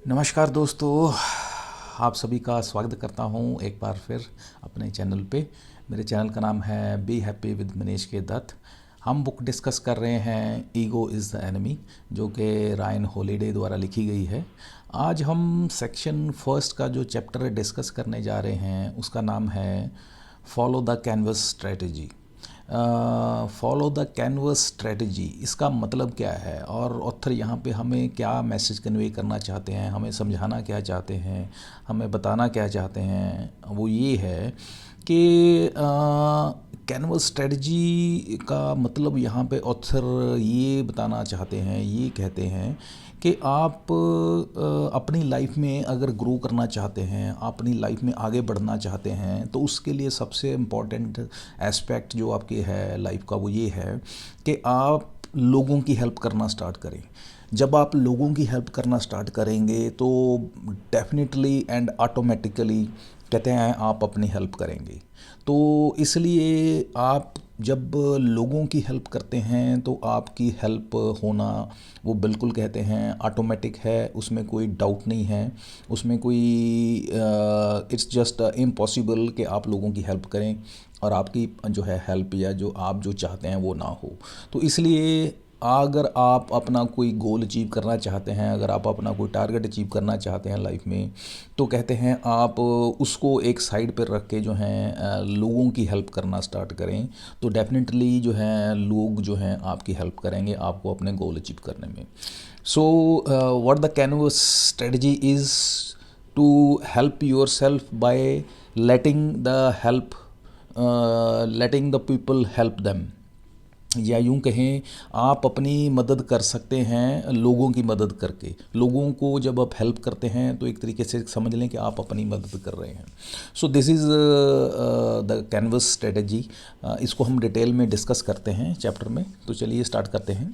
नमस्कार दोस्तों, आप सभी का स्वागत करता हूं एक बार फिर अपने चैनल पे। मेरे चैनल का नाम है बी हैप्पी विद मनीष के दत्त। हम बुक डिस्कस कर रहे हैं ईगो इज़ द एनिमी, जो कि रायन हॉलिडे द्वारा लिखी गई है। आज हम सेक्शन फर्स्ट का जो चैप्टर डिस्कस करने जा रहे हैं उसका नाम है follow the canvas strategy. Follow the canvas strategy, इसका मतलब क्या है और ऑथर यहाँ पे हमें क्या मैसेज कन्वे करना चाहते हैं, हमें समझाना क्या चाहते हैं, हमें बताना क्या चाहते हैं, वो ये है कि कैनवस स्ट्रेटजी का मतलब यहाँ पे ऑथर ये बताना चाहते हैं, ये कहते हैं कि आप अपनी लाइफ में अगर ग्रो करना चाहते हैं, अपनी लाइफ में आगे बढ़ना चाहते हैं, तो उसके लिए सबसे इम्पॉर्टेंट एस्पेक्ट जो आपके है लाइफ का वो ये है कि आप लोगों की हेल्प करना स्टार्ट करें। जब आप लोगों की हेल्प करना स्टार्ट करेंगे तो डेफिनेटली एंड ऑटोमेटिकली कहते हैं आप अपनी हेल्प करेंगे। तो इसलिए आप जब लोगों की हेल्प करते हैं तो आपकी हेल्प होना वो बिल्कुल कहते हैं ऑटोमेटिक है, उसमें कोई डाउट नहीं है, उसमें कोई इट्स जस्ट इम्पॉसिबल कि आप लोगों की हेल्प करें और आपकी जो है हेल्प या जो आप जो चाहते हैं वो ना हो। तो इसलिए अगर आप अपना कोई गोल अचीव करना चाहते हैं, अगर आप अपना कोई टारगेट अचीव करना चाहते हैं लाइफ में, तो कहते हैं आप उसको एक साइड पर रख के जो है लोगों की हेल्प करना स्टार्ट करें। तो डेफिनेटली जो है लोग जो हैं आपकी हेल्प करेंगे आपको अपने गोल अचीव करने में। So what the canvas strategy is to help yourself by letting the help letting the people help them, या यूं कहें आप अपनी मदद कर सकते हैं लोगों की मदद करके। लोगों को जब आप हेल्प करते हैं तो एक तरीके से समझ लें कि आप अपनी मदद कर रहे हैं। सो this is the canvas strategy. इसको हम डिटेल में डिस्कस करते हैं चैप्टर में। तो चलिए स्टार्ट करते हैं।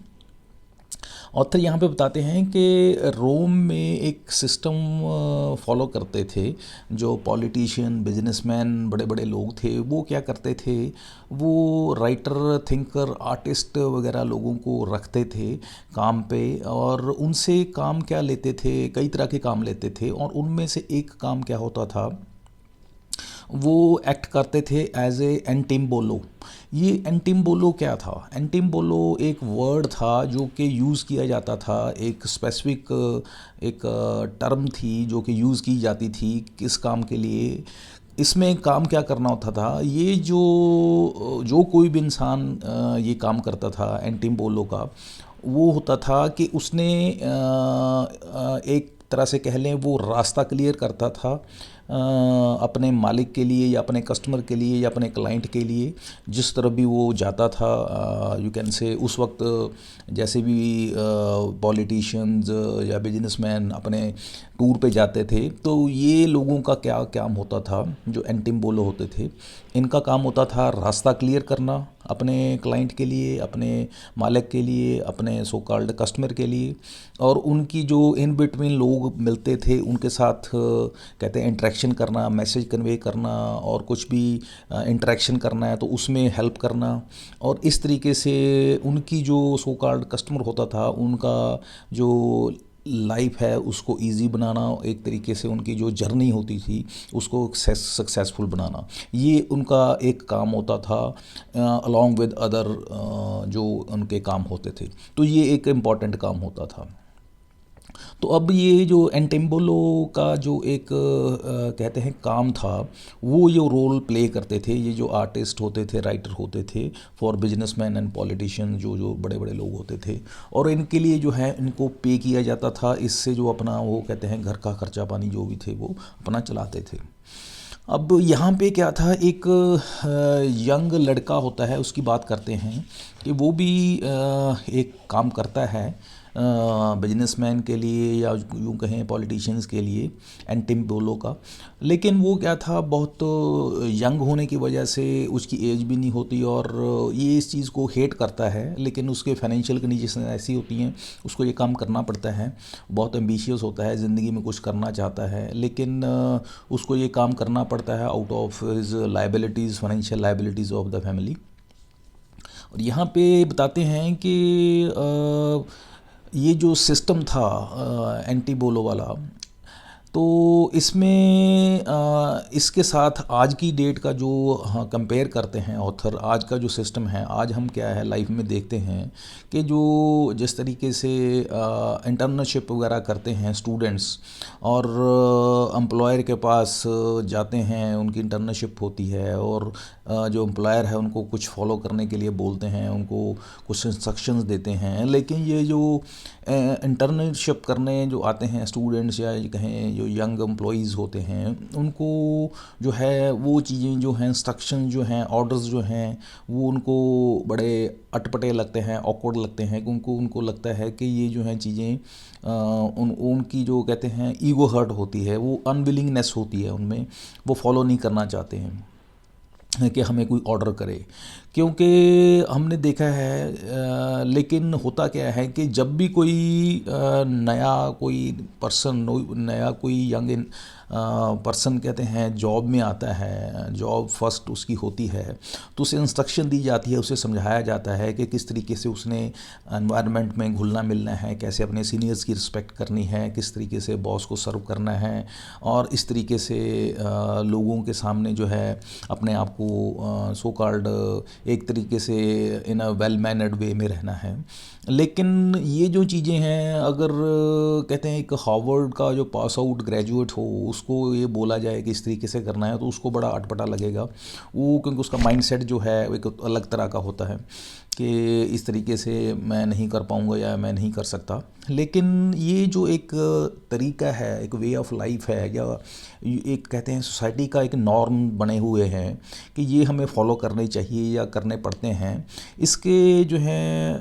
ऑथर यहाँ पे बताते हैं कि रोम में एक सिस्टम फॉलो करते थे। जो पॉलिटिशियन, बिजनेसमैन, बड़े बड़े लोग थे वो क्या करते थे, वो राइटर, थिंकर, आर्टिस्ट वगैरह लोगों को रखते थे काम पे, और उनसे काम क्या लेते थे, कई तरह के काम लेते थे, और उनमें से एक काम क्या होता था, वो एक्ट करते थे एज ए एंटिम्बोलो। ये एंटिम्बोलो क्या था? एंटिम्बोलो एक वर्ड था जो कि यूज़ किया जाता था, एक स्पेसिफिक एक टर्म थी जो कि यूज़ की जाती थी किस काम के लिए। इसमें काम क्या करना होता था, ये जो जो कोई भी इंसान ये काम करता था एंटिम्बोलो का, वो होता था कि उसने एक तरह से कह लें वो रास्ता क्लियर करता था अपने मालिक के लिए या अपने कस्टमर के लिए या अपने क्लाइंट के लिए। जिस तरह भी वो जाता था, यू कैन से उस वक्त जैसे भी पॉलिटिशियंस या बिजनेसमैन अपने टूर पे जाते थे, तो ये लोगों का क्या काम होता था, जो एंटिम्बोलो होते थे, इनका काम होता था रास्ता क्लियर करना अपने क्लाइंट के लिए, अपने मालिक के लिए, अपने सो कॉल्ड कस्टमर के लिए। और उनकी जो इन बिटवीन लोग मिलते थे उनके साथ कहते हैं इंटरेक्शन करना, मैसेज कन्वे करना, और कुछ भी इंटरेक्शन करना है तो उसमें हेल्प करना। और इस तरीके से उनकी जो सो कॉल्ड कस्टमर होता था उनका जो लाइफ है उसको इजी बनाना, एक तरीके से उनकी जो जर्नी होती थी उसको सक्सेसफुल बनाना, ये उनका एक काम होता था अलॉन्ग विद अदर जो उनके काम होते थे। तो ये एक इम्पॉर्टेंट काम होता था। तो अब ये जो एंटिम्बोलो का जो एक कहते हैं काम था, वो ये रोल प्ले करते थे ये जो आर्टिस्ट होते थे, राइटर होते थे फॉर बिजनेसमैन एंड पॉलिटिशियन, जो जो बड़े बड़े लोग होते थे। और इनके लिए जो है इनको पे किया जाता था, इससे जो अपना वो कहते हैं घर का खर्चा पानी जो भी थे वो अपना चलाते थे। अब यहाँ पे क्या था, एक यंग लड़का होता है उसकी बात करते हैं कि वो भी एक काम करता है बिजनेसमैन के लिए या यूँ कहें पॉलिटिशियंस के लिए, एंटिम्बोलो का। लेकिन वो क्या था, बहुत यंग होने की वजह से उसकी एज भी नहीं होती और ये इस चीज़ को हेट करता है, लेकिन उसके फाइनेंशियल कंडीशन ऐसी होती हैं उसको ये काम करना पड़ता है। बहुत एम्बिशियस होता है, ज़िंदगी में कुछ करना चाहता है, लेकिन उसको ये काम करना पड़ता है out of his liabilities, financial liabilities of the family. और यहाँ पे बताते हैं कि ये जो सिस्टम था एंटीबोलो वाला, तो इसमें इसके साथ आज की डेट का जो हाँ कंपेयर करते हैं ऑथर, आज का जो सिस्टम है, आज हम क्या है लाइफ में देखते हैं कि जो जिस तरीके से इंटर्नशिप वगैरह करते हैं स्टूडेंट्स और एम्प्लॉयर के पास जाते हैं, उनकी इंटर्नशिप होती है और जो एम्प्लॉयर है उनको कुछ फॉलो करने के लिए बोलते हैं, उनको कुछ इंस्ट्रक्शंस देते हैं। लेकिन ये जो इंटर्नशिप करने जो आते हैं स्टूडेंट्स या ये कहें जो यंग एम्प्लॉयज़ होते हैं, उनको जो है वो चीज़ें जो हैं, इंस्ट्रक्शन जो हैं, ऑर्डर्स जो हैं, वो उनको बड़े अटपटे लगते हैं, ऑकवर्ड लगते हैं। उनको उनको लगता है कि ये जो हैं चीज़ें उनकी जो कहते हैं ईगो हर्ट होती है, वो अनविलिंगनेस होती है उनमें, वो फॉलो नहीं करना चाहते हैं कि हमें कोई ऑर्डर करे, क्योंकि हमने देखा है। लेकिन होता क्या है कि जब भी कोई नया कोई पर्सन, नया कोई यंग पर्सन कहते हैं जॉब में आता है, जॉब फर्स्ट उसकी होती है, तो उसे इंस्ट्रक्शन दी जाती है, उसे समझाया जाता है कि किस तरीके से उसने एनवायरनमेंट में घुलना मिलना है, कैसे अपने सीनियर्स की रिस्पेक्ट करनी है, किस तरीके से बॉस को सर्व करना है और इस तरीके से लोगों के सामने जो है अपने आप को सो कॉल्ड एक तरीके से इन अ वेल मैनर्ड वे में रहना है। लेकिन ये जो चीज़ें हैं, अगर कहते हैं एक हार्वर्ड का जो पास आउट ग्रेजुएट हो उसको ये बोला जाए कि इस तरीके से करना है, तो उसको बड़ा अटपटा लगेगा वो, क्योंकि उसका माइंडसेट जो है वो एक अलग तरह का होता है कि इस तरीके से मैं नहीं कर पाऊँगा या मैं नहीं कर सकता। लेकिन ये जो एक तरीका है, एक वे ऑफ लाइफ है, या एक कहते हैं सोसाइटी का एक नॉर्म बने हुए हैं कि ये हमें फॉलो करने चाहिए या करने पड़ते हैं। इसके जो हैं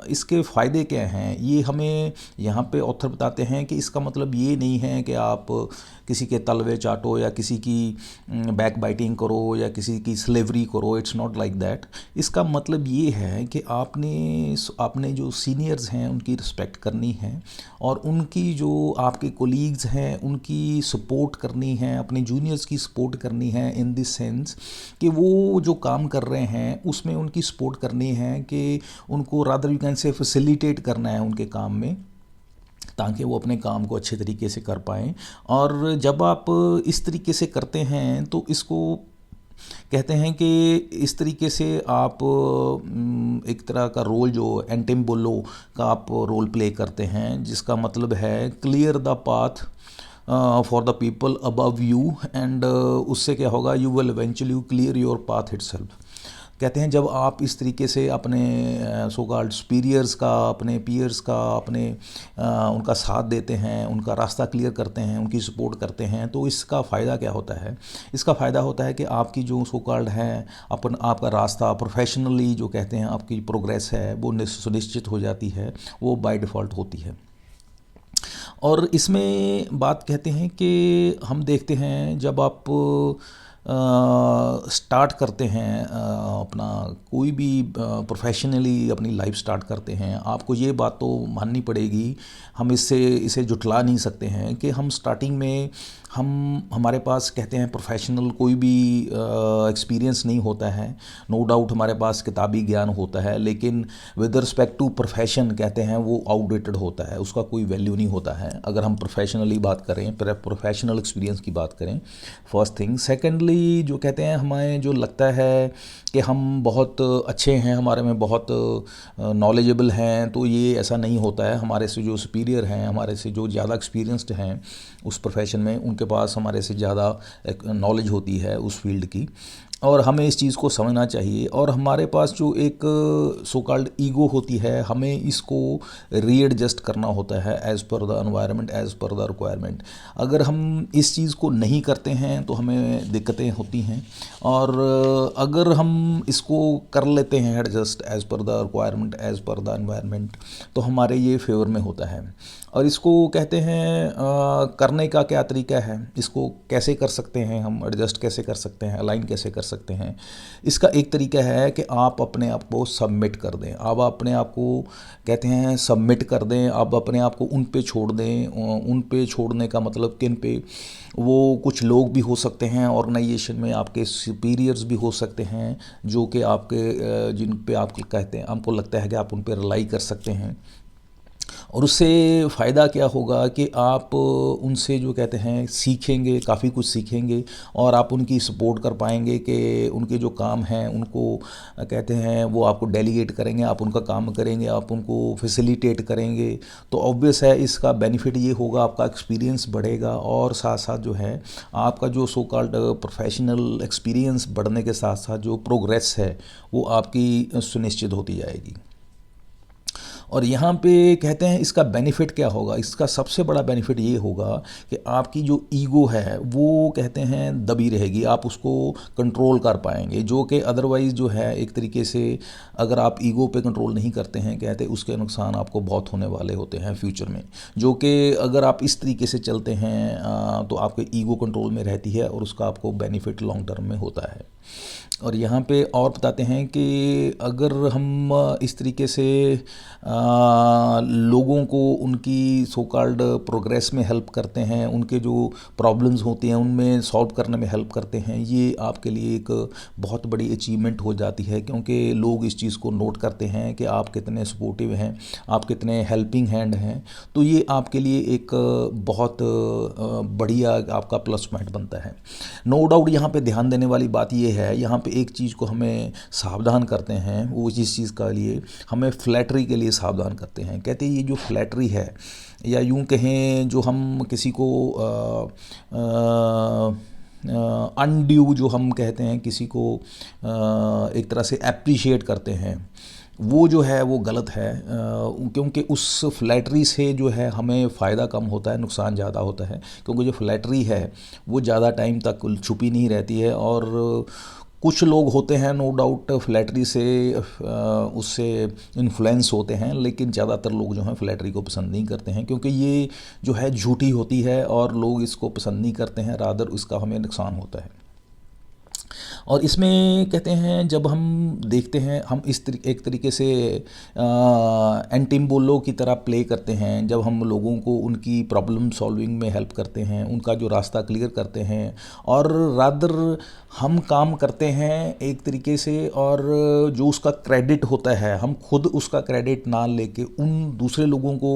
इसके फ़ायदे क्या हैं, ये हमें यहाँ पे ऑथर बताते हैं कि इसका मतलब ये नहीं है कि आप किसी के तलवे चाटो या किसी की बैक बाइटिंग करो या किसी की स्लेवरी करो। It's not like that. इसका मतलब ये है कि आपने जो सीनियर्स हैं उनकी रिस्पेक्ट करनी है और उनकी जो आपके कोलीग्स हैं उनकी सपोर्ट करनी है, अपने जूनियर्स की सपोर्ट करनी है, इन दिस सेंस कि वो जो काम कर रहे हैं उसमें उनकी सपोर्ट करनी है, कि उनको rather you can say facilitate करना है उनके काम में, ताकि वो अपने काम को अच्छे तरीके से कर पाएँ। और जब आप इस तरीके से करते हैं तो इसको कहते हैं कि इस तरीके से आप एक तरह का रोल जो एंटिम्बोलो का आप रोल प्ले करते हैं, जिसका मतलब है clear the path for the people above you and उससे क्या होगा, you will eventually clear your path itself. कहते हैं जब आप इस तरीके से अपने सो कॉल्ड सुपीरियर्स का, अपने पीयर्स का, अपने उनका साथ देते हैं, उनका रास्ता क्लियर करते हैं, उनकी सपोर्ट करते हैं, तो इसका फ़ायदा क्या होता है? इसका फ़ायदा होता है कि आपकी जो सो कॉल्ड है आपका रास्ता प्रोफेशनली जो कहते हैं आपकी प्रोग्रेस है वो सुनिश्चित हो जाती है, वो बाय डिफ़ॉल्ट होती है। और इसमें बात कहते हैं कि हम देखते हैं जब आप स्टार्ट करते हैं अपना कोई भी प्रोफेशनली अपनी लाइफ स्टार्ट करते हैं, आपको ये बात तो माननी पड़ेगी, हम इसे जुटला नहीं सकते हैं कि हम स्टार्टिंग में हमारे पास कहते हैं प्रोफेशनल कोई भी एक्सपीरियंस नहीं होता है। नो डाउट हमारे पास किताबी ज्ञान होता है, लेकिन विद रिस्पेक्ट टू प्रोफेशन कहते हैं वो आउटडेटेड होता है, उसका कोई वैल्यू नहीं होता है अगर हम प्रोफेशनली बात करें, प्रोफेशनल एक्सपीरियंस की बात करें। First thing. सेकेंडली जो कहते हैं हमें जो लगता है कि हम बहुत अच्छे हैं, हमारे में बहुत नॉलेजेबल हैं, तो ये ऐसा नहीं होता है। हमारे से जो सुपीरियर हैं, हमारे से जो ज़्यादा एक्सपीरियंस्ड हैं उस प्रोफेशन में, उनके पास हमारे से ज़्यादा नॉलेज होती है उस फील्ड की, और हमें इस चीज़ को समझना चाहिए। और हमारे पास जो एक सो कॉल्ड ईगो होती है, हमें इसको रीएडजस्ट करना होता है as per the environment, as per the requirement. अगर हम इस चीज़ को नहीं करते हैं तो हमें दिक्कतें होती हैं, और अगर हम इसको कर लेते हैं adjust as per the requirement, as per the environment, तो हमारे ये फेवर में होता है। और इसको कहते हैं करने का क्या तरीका है, इसको कैसे कर सकते हैं हम, एडजस्ट कैसे कर सकते हैं, अलाइन कैसे कर सकते हैं। इसका एक तरीका है कि आप अपने आप को सबमिट कर दें। आप अपने आप को कहते हैं सबमिट कर दें, आप अपने आप को उन पे छोड़ दें। उन पे छोड़ने का मतलब किन पे, वो कुछ लोग भी हो सकते हैं ऑर्गेनाइजेशन में, आपके सुपीरियर्स भी हो सकते हैं जो कि आपके जिन पे आप कहते हैं, आपको लगता है कि आप उन पे रिलाई कर सकते हैं। और उससे फ़ायदा क्या होगा कि आप उनसे जो कहते हैं सीखेंगे, काफ़ी कुछ सीखेंगे और आप उनकी सपोर्ट कर पाएंगे कि उनके जो काम हैं उनको कहते हैं वो आपको डेलीगेट करेंगे, आप उनका काम करेंगे, आप उनको फैसिलिटेट करेंगे। तो ऑब्वियस है इसका बेनिफिट ये होगा, आपका एक्सपीरियंस बढ़ेगा और साथ साथ जो है आपका जो सो कॉल्ड प्रोफेशनल एक्सपीरियंस बढ़ने के साथ साथ जो प्रोग्रेस है वो आपकी सुनिश्चित होती जाएगी। और यहाँ पे कहते हैं इसका बेनिफिट क्या होगा, इसका सबसे बड़ा बेनिफिट ये होगा कि आपकी जो ईगो है वो कहते हैं दबी रहेगी, आप उसको कंट्रोल कर पाएंगे, जो कि अदरवाइज़ जो है एक तरीके से अगर आप ईगो पे कंट्रोल नहीं करते हैं कहते उसके नुकसान आपको बहुत होने वाले होते हैं फ्यूचर में, जो कि अगर आप इस तरीके से चलते हैं तो आपके ईगो कंट्रोल में रहती है और उसका आपको बेनिफिट लॉन्ग टर्म में होता है। और यहाँ पे और बताते हैं कि अगर हम इस तरीके से लोगों को उनकी सो कॉल्ड प्रोग्रेस में हेल्प करते हैं, उनके जो प्रॉब्लम्स होती हैं उनमें सॉल्व करने में हेल्प करते हैं, ये आपके लिए एक बहुत बड़ी अचीवमेंट हो जाती है, क्योंकि लोग इस चीज़ को नोट करते हैं कि आप कितने सपोर्टिव हैं, आप कितने हेल्पिंग हैंड हैं। तो ये आपके लिए एक बहुत बढ़िया आपका प्लस पॉइंट बनता है। नो डाउट यहाँ पे ध्यान देने वाली बात ये है, यहाँ पे एक चीज़ को हमें सावधान करते हैं, वो जिस चीज़ का लिए हमें फ्लैटरी के लिए सावधान करते हैं। कहते हैं ये जो फ्लैटरी है या यूं कहें जो हम किसी को अनड्यू जो हम कहते हैं किसी को एक तरह से एप्रिशिएट करते हैं, वो जो है वो गलत है, क्योंकि उस फ्लैटरी से जो है हमें फ़ायदा कम होता है, नुकसान ज़्यादा होता है। क्योंकि जो फ्लैटरी है वो ज़्यादा टाइम तक छुपी नहीं रहती है और कुछ लोग होते हैं नो डाउट फ्लैटरी से उससे इन्फ्लुएंस होते हैं, लेकिन ज़्यादातर लोग जो हैं फ्लैटरी को पसंद नहीं करते हैं, क्योंकि ये जो है झूठी होती है और लोग इसको पसंद नहीं करते हैं, रादर इसका हमें नुकसान होता है। और इसमें कहते हैं जब हम देखते हैं हम एक तरीके से एंटिम्बोलो की तरह प्ले करते हैं, जब हम लोगों को उनकी प्रॉब्लम सॉल्विंग में हेल्प करते हैं, उनका जो रास्ता क्लियर करते हैं और रादर हम काम करते हैं एक तरीके से, और जो उसका क्रेडिट होता है हम खुद उसका क्रेडिट ना लेके उन दूसरे लोगों को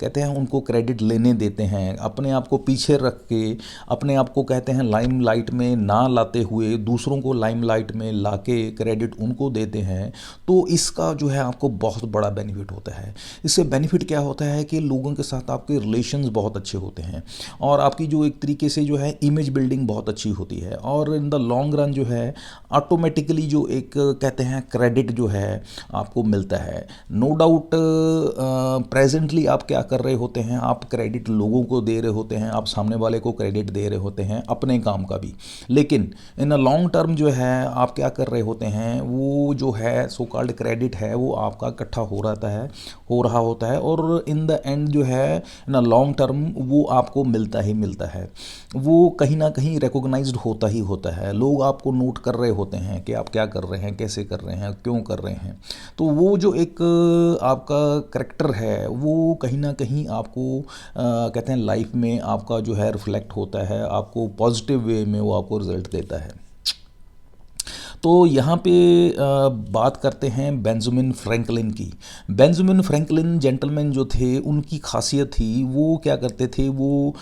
कहते हैं उनको क्रेडिट लेने देते हैं, अपने आप को पीछे रख के अपने आप को कहते हैं लाइमलाइट में ना लाते हुए दूसरों को लाइमलाइट में लाके क्रेडिट उनको देते हैं। तो इसका जो है आपको बहुत बड़ा बेनिफिट होता है। इससे बेनिफिट क्या होता है कि लोगों के साथ आपके रिलेशंस बहुत अच्छे होते हैं और आपकी जो एक तरीके से जो है इमेज बिल्डिंग बहुत अच्छी होती है, और इन द लॉन्ग रन जो है ऑटोमेटिकली जो एक कहते हैं क्रेडिट जो है आपको मिलता है। नो डाउट प्रेजेंटली आप क्या कर रहे होते हैं, आप क्रेडिट लोगों को दे रहे होते हैं, आप सामने वाले को क्रेडिट दे रहे होते हैं अपने काम का भी, लेकिन इन अ लॉन्ग टर्म जो है आप क्या कर रहे होते हैं, वो जो है सो कॉल्ड क्रेडिट है वो आपका इकट्ठा हो रहा होता है और इन द एंड जो है इन अ लॉन्ग टर्म वो आपको मिलता ही मिलता है, वो कहीं ना कहीं रिकॉग्नाइज्ड होता ही होता है। लोग आपको नोट कर रहे होते हैं कि आप क्या कर रहे हैं, कैसे कर रहे हैं, क्यों कर रहे हैं। तो वो जो एक आपका करेक्टर है वो कहीं ना कहीं आपको कहते हैं लाइफ में आपका जो है रिफ्लेक्ट होता है, आपको पॉजिटिव वे में वो आपको रिजल्ट देता है। तो यहाँ पे बात करते हैं बेंजामिन फ्रैंकलिन की। बेंजामिन फ्रैंकलिन जेंटलमैन जो थे उनकी खासियत थी, वो क्या करते थे, वो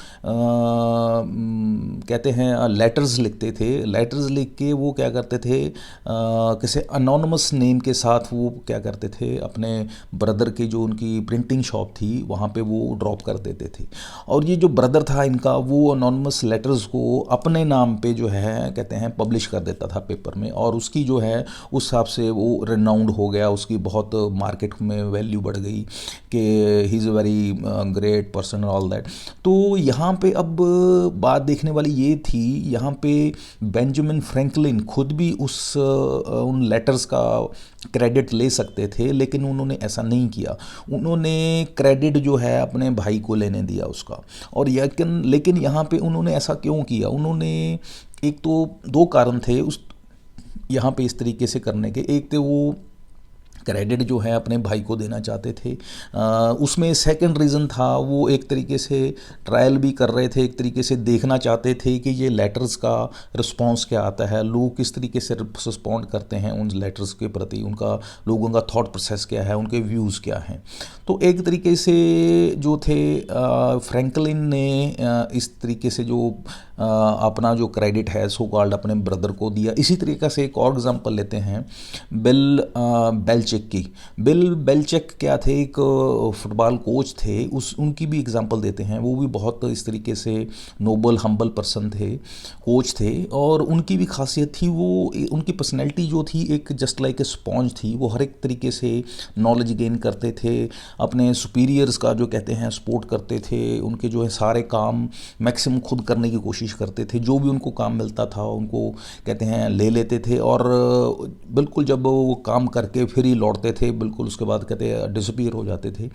कहते हैं लेटर्स लिखते थे। लेटर्स लिख के वो क्या करते थे, किसी अनोनमस नेम के साथ वो क्या करते थे, अपने ब्रदर की जो उनकी प्रिंटिंग शॉप थी वहाँ पे वो ड्रॉप कर देते थे। और ये जो ब्रदर था इनका वो अनोनमस लेटर्स को अपने नाम पे जो है कहते हैं पब्लिश कर देता था पेपर में, और उसकी जो है उस हिसाब से वो रिनाउंड हो गया, उसकी बहुत मार्केट में वैल्यू बढ़ गई कि he is a very great person all that. तो यहाँ पे अब बात देखने वाली ये थी, यहाँ पे बेंजामिन फ्रैंकलिन खुद भी उन लेटर्स का क्रेडिट ले सकते थे, लेकिन उन्होंने ऐसा नहीं किया। उन्होंने क्रेडिट जो है अपने भाई को लेने दिया उसका। और लेकिन यहाँ पे उन्होंने ऐसा क्यों किया, उन्होंने एक तो दो कारण थे उस यहाँ पे इस तरीके से करने के। एक तो वो क्रेडिट जो है अपने भाई को देना चाहते थे। उसमें सेकंड रीज़न था, वो एक तरीके से ट्रायल भी कर रहे थे, एक तरीके से देखना चाहते थे कि ये लेटर्स का रिस्पांस क्या आता है, लोग किस तरीके से रिस्पॉन्ड करते हैं उन लेटर्स के प्रति, उनका लोगों का थॉट प्रोसेस क्या है, उनके व्यूज़ क्या हैं। तो एक तरीके से जो थे फ्रैंकलिन ने इस तरीके से जो अपना जो क्रेडिट है सो कॉल्ड अपने ब्रदर को दिया। इसी तरीके से एक और एग्जांपल लेते हैं बिल बेलचेक की। बिल बेलचेक क्या थे, एक फुटबॉल कोच थे, उनकी भी एग्जांपल देते हैं। वो भी बहुत इस तरीके से नोबल हम्बल पर्सन थे, कोच थे, और उनकी भी खासियत थी, वो उनकी पर्सनैलिटी जो थी एक जस्ट लाइक ए स्पॉन्ज थी। वो हर एक तरीके से नॉलेज गेन करते थे, अपने सुपीरियर्स का जो कहते हैं सपोर्ट करते थे, उनके जो है सारे काम मैक्सिमम खुद करने की कोशिश करते थे। जो भी उनको काम मिलता था उनको कहते हैं ले लेते थे, और बिल्कुल जब वो काम करके फिर ही लौटते थे, बिल्कुल उसके बाद कहते हैं डिसअपीयर हो जाते थे,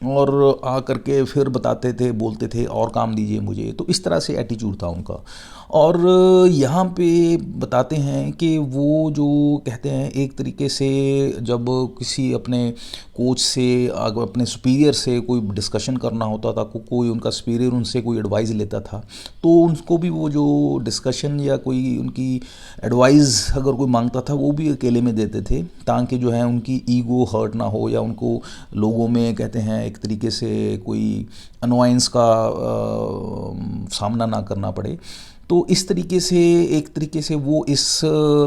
और आ करके फिर बताते थे, बोलते थे और काम दीजिए मुझे। तो इस तरह से एटीट्यूड था उनका। और यहाँ पे बताते हैं कि वो जो कहते हैं एक तरीके से जब किसी अपने कोच से अपने सुपीरियर से कोई डिस्कशन करना होता था, कोई उनका सुपीरियर उनसे कोई एडवाइस लेता था, तो उनको भी वो जो डिस्कशन या कोई उनकी एडवाइस अगर कोई मांगता था वो भी अकेले में देते थे, ताकि जो है उनकी ईगो हर्ट ना हो, या उनको लोगों में कहते हैं एक तरीके से कोई अनोयंस का सामना ना करना पड़े। तो इस तरीके से एक तरीके से वो इस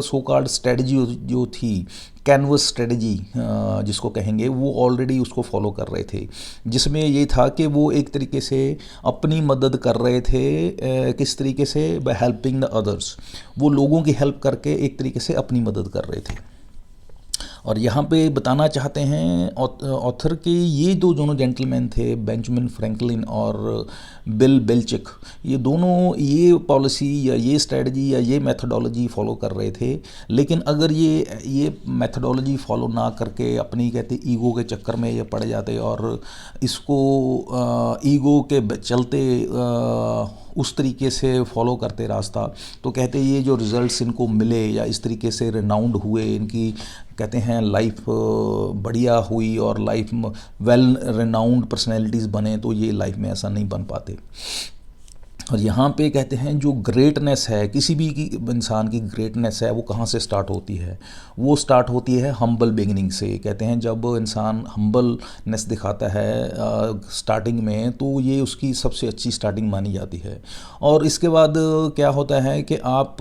सो कॉल्ड स्ट्रेटजी जो थी, कैनवस स्ट्रेटजी जिसको कहेंगे, वो ऑलरेडी उसको फॉलो कर रहे थे, जिसमें ये था कि वो एक तरीके से अपनी मदद कर रहे थे। किस तरीके से? By helping the others. वो लोगों की हेल्प करके एक तरीके से अपनी मदद कर रहे थे। और यहाँ पे बताना चाहते हैं ऑथर के, ये दो दोनों जेंटलमैन थे, बेंजामिन फ्रैंकलिन और बिल बेलचेक, ये दोनों ये पॉलिसी या ये स्ट्रेटजी या ये मेथडोलॉजी फॉलो कर रहे थे। लेकिन अगर ये मेथडोलॉजी फॉलो ना करके अपनी कहते ईगो के चक्कर में ये पड़ जाते, और इसको ईगो के चलते उस तरीके से फॉलो करते रास्ता, तो कहते ये जो रिज़ल्ट्स इनको मिले या इस तरीके से रिनाउंड हुए, इनकी कहते हैं लाइफ बढ़िया हुई और लाइफ वेल रिनाउंड पर्सनैलिटीज़ बने, तो ये लाइफ में ऐसा नहीं बन पाते। और यहाँ पे कहते हैं जो ग्रेटनेस है, किसी भी की इंसान की ग्रेटनेस है, वो कहाँ से स्टार्ट होती है? वो स्टार्ट होती है हम्बल बिगिनिंग से। कहते हैं जब इंसान हम्बलनेस दिखाता है स्टार्टिंग में, तो ये उसकी सबसे अच्छी स्टार्टिंग मानी जाती है। और इसके बाद क्या होता है कि आप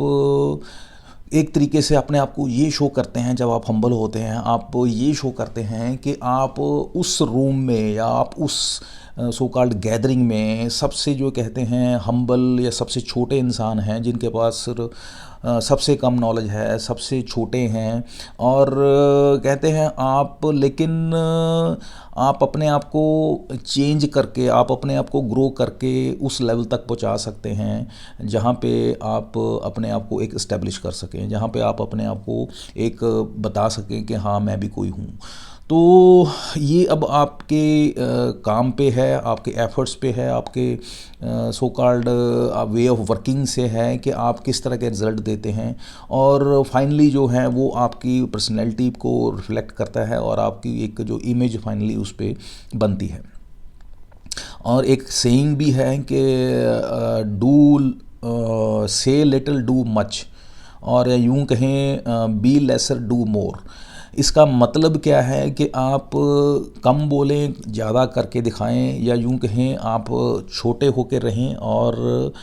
एक तरीके से अपने आप को ये शो करते हैं, जब आप हम्बल होते हैं, आप ये शो करते हैं कि आप उस रूम में या आप उस सो कॉल्ड गैदरिंग में सबसे जो कहते हैं हम्बल या सबसे छोटे इंसान हैं, जिनके पास सबसे कम नॉलेज है, सबसे छोटे हैं, और कहते हैं आप, लेकिन आप अपने आप को चेंज करके, आप अपने आप को ग्रो करके उस लेवल तक पहुंचा सकते हैं जहां पे आप अपने आप को एक इस्टेब्लिश कर सकें, जहां पे आप अपने आप को एक बता सकें कि हाँ मैं भी कोई हूँ। तो ये अब आपके काम पे है, आपके एफर्ट्स पे है, आपके so called way of working से है कि आप किस तरह के रिज़ल्ट देते हैं, और फाइनली जो है वो आपकी पर्सनैलिटी को रिफ्लेक्ट करता है, और आपकी एक जो इमेज फाइनली उस पर बनती है। और एक सेइंग भी है कि डू से लिटिल डू मच, और यूँ कहें बी लेसर डू मोर। इसका मतलब क्या है कि आप कम बोलें, ज़्यादा करके दिखाएं, या यूँ कहें आप छोटे होकर रहें और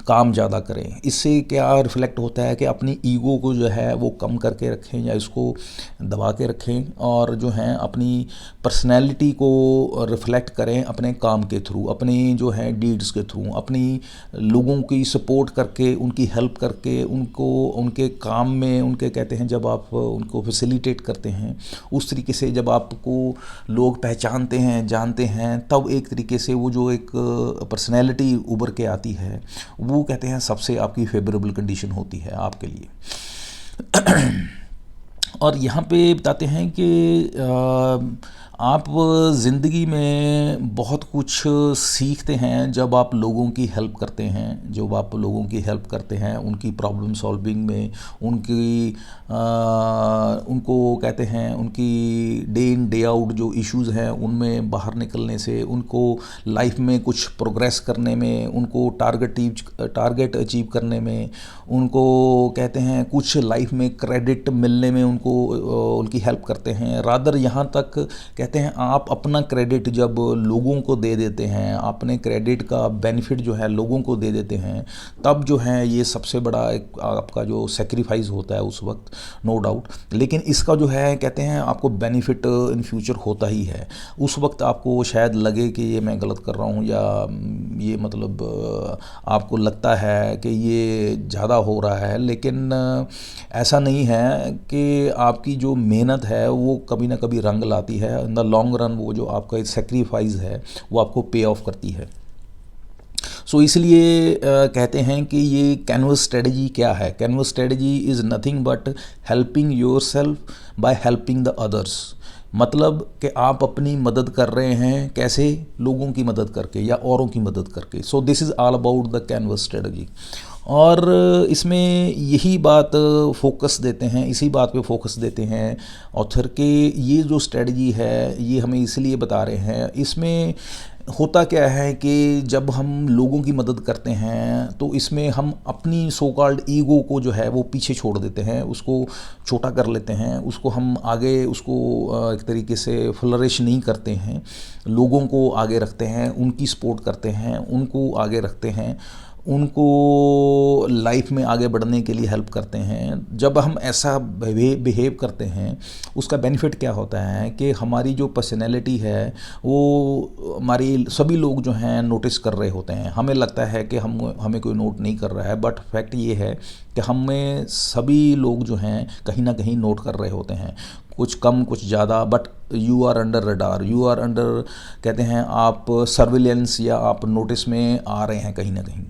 काम ज़्यादा करें। इससे क्या रिफ्लेक्ट होता है कि अपनी ईगो को जो है वो कम करके रखें या इसको दबा के रखें, और जो है अपनी पर्सनैलिटी को रिफ्लेक्ट करें अपने काम के थ्रू, अपनी जो है डीड्स के थ्रू, अपनी लोगों की सपोर्ट करके, उनकी हेल्प करके, उनको उनके काम में उनके कहते हैं जब आप उनको फैसिलिटेट करते हैं, उस तरीके से जब आपको लोग पहचानते हैं, जानते हैं, तब एक तरीके से वो जो एक पर्सनैलिटी उभर के आती है, वो कहते हैं सबसे आपकी फेवरेबल कंडीशन होती है आपके लिए। और यहाँ पे बताते हैं कि आप ज़िंदगी में बहुत कुछ सीखते हैं जब आप लोगों की हेल्प करते हैं। जब आप लोगों की हेल्प करते हैं उनकी प्रॉब्लम सॉल्विंग में, उनकी उनको कहते हैं उनकी डे इन डे आउट जो इश्यूज़ हैं उनमें बाहर निकलने से, उनको लाइफ में कुछ प्रोग्रेस करने में, उनको टारगेट अचीव करने में, उनको कहते हैं कुछ लाइफ में क्रेडिट मिलने में उनको उनकी हेल्प करते हैं। रादर यहाँ तक कहते हैं आप अपना क्रेडिट जब लोगों को दे देते हैं, अपने क्रेडिट का बेनिफिट जो है लोगों को दे देते हैं, तब जो है ये सबसे बड़ा एक आपका जो सेक्रीफाइस होता है उस वक्त, नो डाउट। लेकिन इसका जो है कहते हैं आपको बेनिफिट इन फ्यूचर होता ही है। उस वक्त आपको शायद लगे कि ये मैं गलत कर रहा हूँ, या ये मतलब आपको लगता है कि ये ज़्यादा हो रहा है, लेकिन ऐसा नहीं है कि आपकी जो मेहनत है वो कभी ना कभी रंग लाती है। इन द लॉन्ग रन वो जो आपका सेक्रीफाइस है वो आपको पे ऑफ करती है। सो इसलिए कहते हैं कि ये कैनवस स्ट्रेटजी क्या है। Canvas strategy is nothing but helping your self by helping the others. मतलब कि आप अपनी मदद कर रहे हैं, कैसे? लोगों की मदद करके या औरों की मदद करके। सो this is all about the canvas strategy. और इसमें यही बात फोकस देते हैं, इसी बात पे फोकस देते हैं ऑथर के। ये जो स्ट्रेटजी है ये हमें इसलिए बता रहे हैं, इसमें होता क्या है कि जब हम लोगों की मदद करते हैं तो इसमें हम अपनी सो कॉल्ड ईगो को जो है वो पीछे छोड़ देते हैं, उसको छोटा कर लेते हैं, उसको हम आगे उसको एक तरीके से फ्लरिश नहीं करते हैं, लोगों को आगे रखते हैं, उनकी सपोर्ट करते हैं, उनको आगे रखते हैं, उनको लाइफ में आगे बढ़ने के लिए हेल्प करते हैं। जब हम ऐसा बिहेव करते हैं उसका बेनिफिट क्या होता है कि हमारी जो पर्सनैलिटी है वो हमारी सभी लोग जो हैं नोटिस कर रहे होते हैं। हमें लगता है कि हमें कोई नोट नहीं कर रहा है, बट फैक्ट ये है कि हमें सभी लोग जो हैं कहीं ना कहीं नोट कर रहे होते हैं, कुछ कम कुछ ज़्यादा, but you are under radar, you are under कहते हैं आप सर्विलेंस या आप नोटिस में आ रहे हैं कहीं ना कहीं।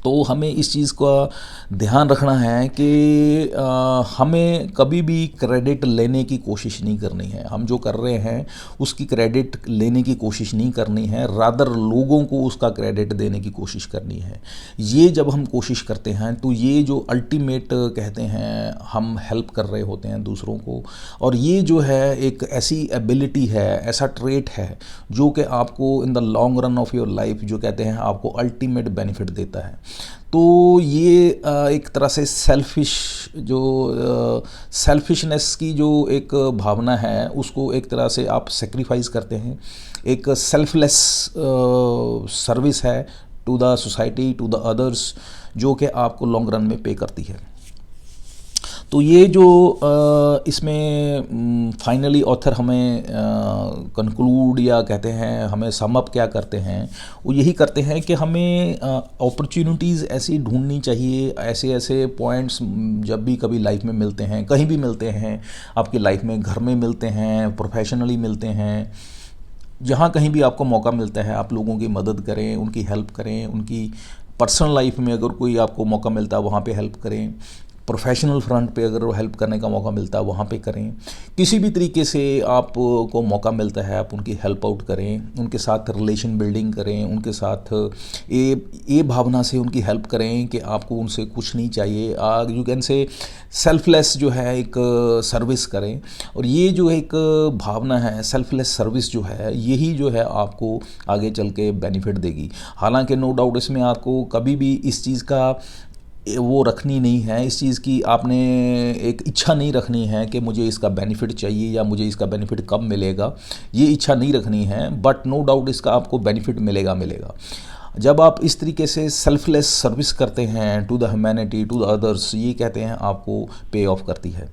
तो हमें इस चीज़ का ध्यान रखना है कि हमें कभी भी क्रेडिट लेने की कोशिश नहीं करनी है। हम जो कर रहे हैं उसकी क्रेडिट लेने की कोशिश नहीं करनी है, रादर लोगों को उसका क्रेडिट देने की कोशिश करनी है। ये जब हम कोशिश करते हैं तो ये जो अल्टीमेट कहते हैं हम हेल्प कर रहे होते हैं दूसरों को। और ये जो है एक ऐसी एबिलिटी है, ऐसा ट्रेट है जो कि आपको in the long run of your life जो कहते हैं आपको अल्टीमेट बेनिफिट देता है। तो ये एक तरह से सेल्फिशनेस की जो एक भावना है उसको एक तरह से आप सेक्रीफाइस करते हैं। एक सेल्फलेस सर्विस है to the society, to the others, जो कि आपको लॉन्ग रन में पे करती है। तो ये जो इसमें फाइनली ऑथर हमें कंक्लूड या कहते हैं हमें सम अप क्या करते हैं, वो यही करते हैं कि हमें अपॉर्चुनिटीज़ ऐसी ढूंढनी चाहिए, ऐसे ऐसे पॉइंट्स जब भी कभी लाइफ में मिलते हैं, कहीं भी मिलते हैं आपकी लाइफ में, घर में मिलते हैं, प्रोफेशनली मिलते हैं, जहाँ कहीं भी आपको मौका मिलता है आप लोगों की मदद करें, उनकी हेल्प करें। उनकी पर्सनल लाइफ में अगर कोई आपको मौका मिलता है वहाँ पे हेल्प करें, प्रोफेशनल फ्रंट पे अगर हेल्प करने का मौका मिलता है वहाँ पे करें। किसी भी तरीके से आपको मौका मिलता है आप उनकी हेल्प आउट करें, उनके साथ रिलेशन बिल्डिंग करें, उनके साथ ये भावना से उनकी हेल्प करें कि आपको उनसे कुछ नहीं चाहिए। यू कैन से सेल्फलेस जो है एक सर्विस करें। और ये जो एक भावना है सेल्फलेस सर्विस जो है, यही जो है आपको आगे चल के बेनिफिट देगी। हालांकि नो डाउट इसमें आपको कभी भी इस चीज़ का वो रखनी नहीं है, इस चीज़ की आपने एक इच्छा नहीं रखनी है कि मुझे इसका बेनिफिट चाहिए या मुझे इसका बेनिफिट कब मिलेगा, ये इच्छा नहीं रखनी है। बट नो डाउट इसका आपको बेनिफिट मिलेगा। जब आप इस तरीके से सेल्फलेस सर्विस करते हैं to the humanity, to the others, ये कहते हैं आपको पे ऑफ करती है।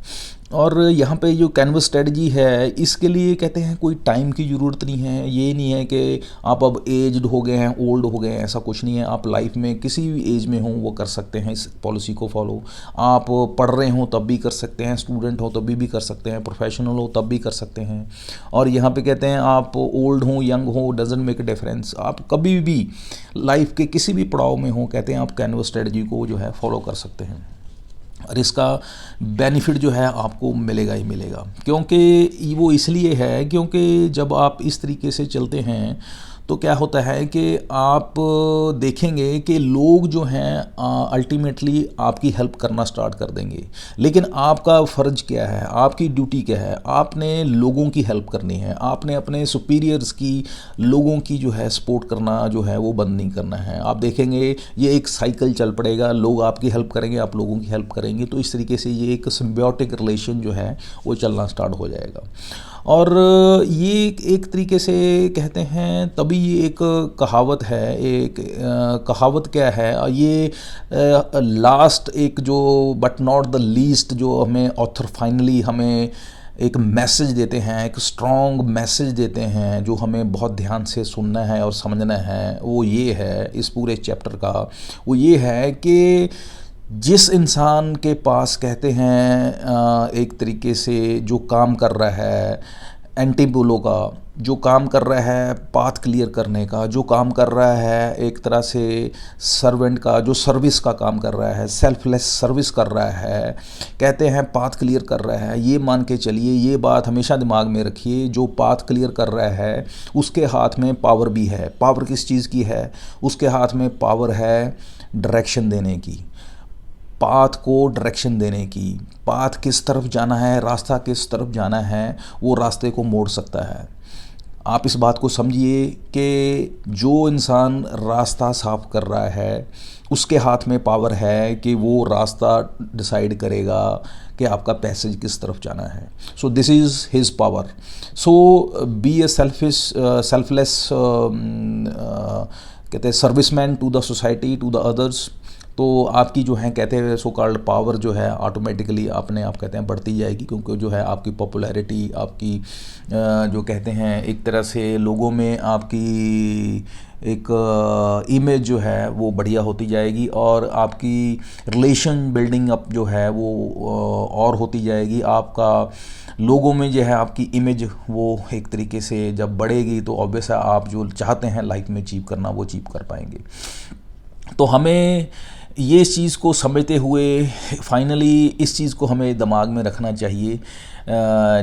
और यहाँ पे जो कैनवस स्ट्रेटजी है इसके लिए कहते हैं कोई टाइम की ज़रूरत नहीं है। ये नहीं है कि आप अब एज्ड हो गए हैं, ओल्ड हो गए हैं, ऐसा कुछ नहीं है। आप लाइफ में किसी भी एज में हो वो कर सकते हैं इस पॉलिसी को फॉलो। आप पढ़ रहे हो तब भी कर सकते हैं, स्टूडेंट हो तब भी कर सकते हैं, प्रोफेशनल हो तब भी कर सकते हैं। और यहाँ पे कहते हैं आप ओल्ड हो यंग हो डजंट मेक अ डिफरेंस, आप कभी भी लाइफ के किसी भी पड़ाव में हो कहते हैं आप कैनवस स्ट्रेटजी को जो है फॉलो कर सकते हैं। और इसका बेनिफिट जो है आपको मिलेगा ही मिलेगा, क्योंकि वो इसलिए है क्योंकि जब आप इस तरीके से चलते हैं तो क्या होता है कि आप देखेंगे कि लोग जो हैं अल्टीमेटली आपकी हेल्प करना स्टार्ट कर देंगे। लेकिन आपका फ़र्ज़ क्या है, आपकी ड्यूटी क्या है? आपने लोगों की हेल्प करनी है, आपने अपने सुपीरियर्स की, लोगों की जो है सपोर्ट करना जो है वो बंद नहीं करना है। आप देखेंगे ये एक साइकिल चल पड़ेगा, लोग आपकी हेल्प करेंगे, आप लोगों की हेल्प करेंगे, तो इस तरीके से ये एक सिम्बियोटिक रिलेशन जो है वो चलना स्टार्ट हो जाएगा। और ये एक तरीके से कहते हैं, तभी ये एक कहावत है। एक कहावत क्या है ये, लास्ट एक जो बट नॉट द लीस्ट जो हमें ऑथर फाइनली हमें एक मैसेज देते हैं, एक स्ट्रॉन्ग मैसेज देते हैं जो हमें बहुत ध्यान से सुनना है और समझना है, वो ये है इस पूरे चैप्टर का, वो ये है कि जिस इंसान के पास कहते हैं एक तरीके से जो काम कर रहा है एंटीबोलो का, जो काम कर रहा है पाथ क्लियर करने का, जो काम कर रहा है एक तरह से सर्वेंट का, जो सर्विस का काम कर रहा है, सेल्फलेस सर्विस कर रहा है, कहते हैं पाथ क्लियर कर रहा है, ये मान के चलिए, ये बात हमेशा दिमाग में रखिए, जो पाथ क्लियर कर रहा है उसके हाथ में पावर भी है। पावर किस चीज़ की है? उसके हाथ में पावर है डायरेक्शन देने की, पाथ को डायरेक्शन देने की, पाथ किस तरफ जाना है, रास्ता किस तरफ जाना है, वो रास्ते को मोड़ सकता है। आप इस बात को समझिए कि जो इंसान रास्ता साफ कर रहा है उसके हाथ में पावर है कि वो रास्ता डिसाइड करेगा कि आपका पैसेज किस तरफ जाना है। So this is his power. So be a selfless कहते हैं serviceman to the society, to the others. तो आपकी जो है कहते हैं सो कॉल्ड पावर जो है ऑटोमेटिकली अपने आप कहते हैं बढ़ती जाएगी, क्योंकि जो है आपकी पॉपुलैरिटी, आपकी जो कहते हैं एक तरह से लोगों में आपकी एक इमेज जो है वो बढ़िया होती जाएगी, और आपकी रिलेशन बिल्डिंग अप जो है वो और होती जाएगी। आपका लोगों में जो है आपकी इमेज वो एक तरीके से जब बढ़ेगी तो ऑब्वियस है आप जो चाहते हैं लाइफ में अचीव करना वो अचीव कर पाएंगे। तो हमें ये इस चीज़ को समझते हुए फाइनली इस चीज़ को हमें दिमाग में रखना चाहिए,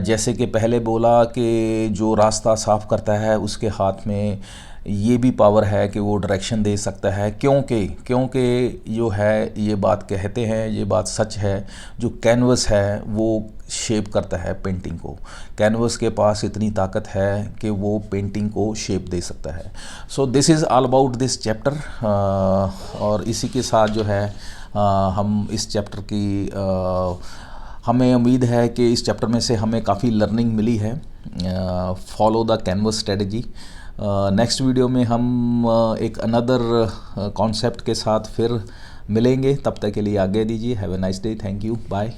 जैसे कि पहले बोला कि जो रास्ता साफ़ करता है उसके हाथ में ये भी पावर है कि वो डायरेक्शन दे सकता है, क्योंकि जो है ये बात कहते हैं, ये बात सच है, जो कैनवस है वो शेप करता है पेंटिंग को। कैनवस के पास इतनी ताकत है कि वो पेंटिंग को शेप दे सकता है। So this is all about this chapter. और इसी के साथ जो है हम इस चैप्टर की हमें उम्मीद है कि इस चैप्टर में से हमें काफ़ी लर्निंग मिली है। Follow the canvas strategy. Next video में हम एक अनदर कॉन्सेप्ट के साथ फिर मिलेंगे। तब तक के लिए आगे दीजिए। Have a nice day. Thank you. Bye.